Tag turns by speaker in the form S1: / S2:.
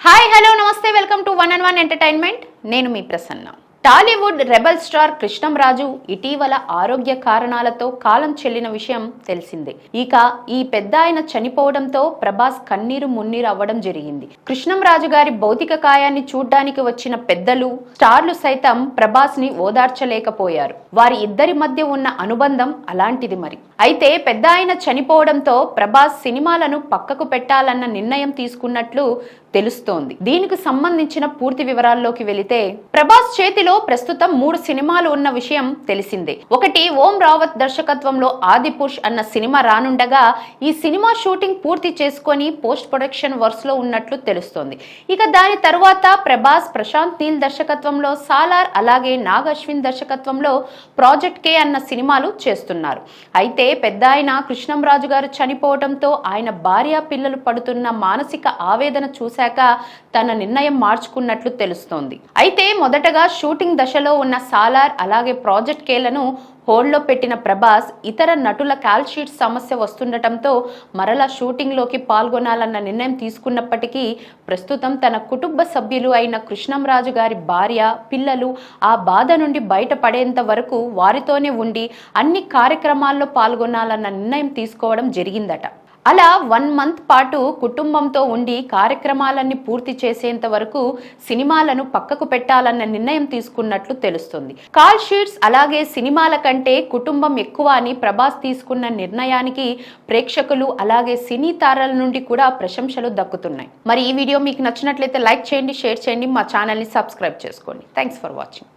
S1: Hi hello నమస్తే welcome to 1&1 entertainment. నేను మీ Prasanna. Tollywood rebel star Krishnamraju ఇటీవల ఆరోగ్య కారణాలతో కాలం చెల్లిన విషయం తెలిసిందే. ఇక ఈ పెద్ద ఆయన చనిపోవడంతో ప్రభాస్ కన్నీరు మున్నీరు అవ్వడం జరిగింది. కృష్ణంరాజు గారి భౌతిక కాయాన్ని చూడ్డానికి వచ్చిన పెద్దలు, స్టార్లు సైతం ప్రభాస్ ని ఓదార్చలేకపోయారు. వారి ఇద్దరి మధ్య ఉన్న అనుబంధం అలాంటిది మరి. అయితే పెద్ద ఆయన చనిపోవడంతో ప్రభాస్ సినిమాలను పక్కకు పెట్టాలన్న నిర్ణయం తీసుకున్నట్లు తెలుస్తోంది. దీనికి సంబంధించిన పూర్తి వివరాల్లోకి వెళితే, ప్రభాస్ చేతిలో ప్రస్తుతం 3 సినిమాలు ఉన్న విషయం తెలిసిందే. ఒకటి ఓం రావత్ దర్శకత్వంలో ఆదిపురుష్ అన్న సినిమా రానుండగా ఈ సినిమా షూటింగ్ పూర్తి చేసుకొని పోస్ట్ ప్రొడక్షన్ వర్క్స్ లో ఉన్నట్లు తెలుస్తోంది. ఇక దాని తరువాత ప్రభాస్ ప్రశాంత్ నీల్ దర్శకత్వంలో సాలార్, అలాగే నాగ్ అశ్విన్ దర్శకత్వంలో ప్రాజెక్ట్ కే అన్న సినిమాలు చేస్తున్నారు. అయితే పెద్ద ఆయన కృష్ణంరాజు గారు చనిపోవడంతో ఆయన భార్య పిల్లలు పడుతున్న మానసిక ఆవేదన చూశాక తన నిర్ణయం మార్చుకున్నట్లు తెలుస్తోంది. అయితే మొదటగా షూటింగ్ దశలో ఉన్న సాలార్, అలాగే ప్రాజెక్ట్ కేలను హోల్డ్లో పెట్టిన ప్రభాస్ ఇతర నటుల కాల్ షీట్ సమస్య వస్తుండటంతో మరలా షూటింగ్లోకి పాల్గొనాలన్న నిర్ణయం తీసుకున్నప్పటికీ ప్రస్తుతం తన కుటుంబ సభ్యులు అయిన కృష్ణంరాజు గారి భార్య, పిల్లలు ఆ బాధ నుండి బయటపడేంత వరకు వారితోనే ఉండి అన్ని కార్యక్రమాల్లో పాల్గొనాలన్న నిర్ణయం తీసుకోవడం జరిగిందట. అలా 1 మంత్ పాటు కుటుంబంతో ఉండి కార్యక్రమాలన్నీ పూర్తి చేసేంత వరకు సినిమాలను పక్కకు పెట్టాలన్న నిర్ణయం తీసుకున్నట్లు తెలుస్తుంది. కాల్ షీట్స్ అలాగే సినిమాల కంటే కుటుంబం ఎక్కువ అని ప్రభాస్ తీసుకున్న నిర్ణయానికి ప్రేక్షకులు అలాగే సినీ తారల నుండి కూడా ప్రశంసలు దక్కుతున్నాయి. మరి ఈ వీడియో మీకు నచ్చినట్లయితే లైక్ చేయండి, షేర్ చేయండి, మా ఛానల్ని సబ్స్క్రైబ్ చేసుకోండి. Thanks for watching.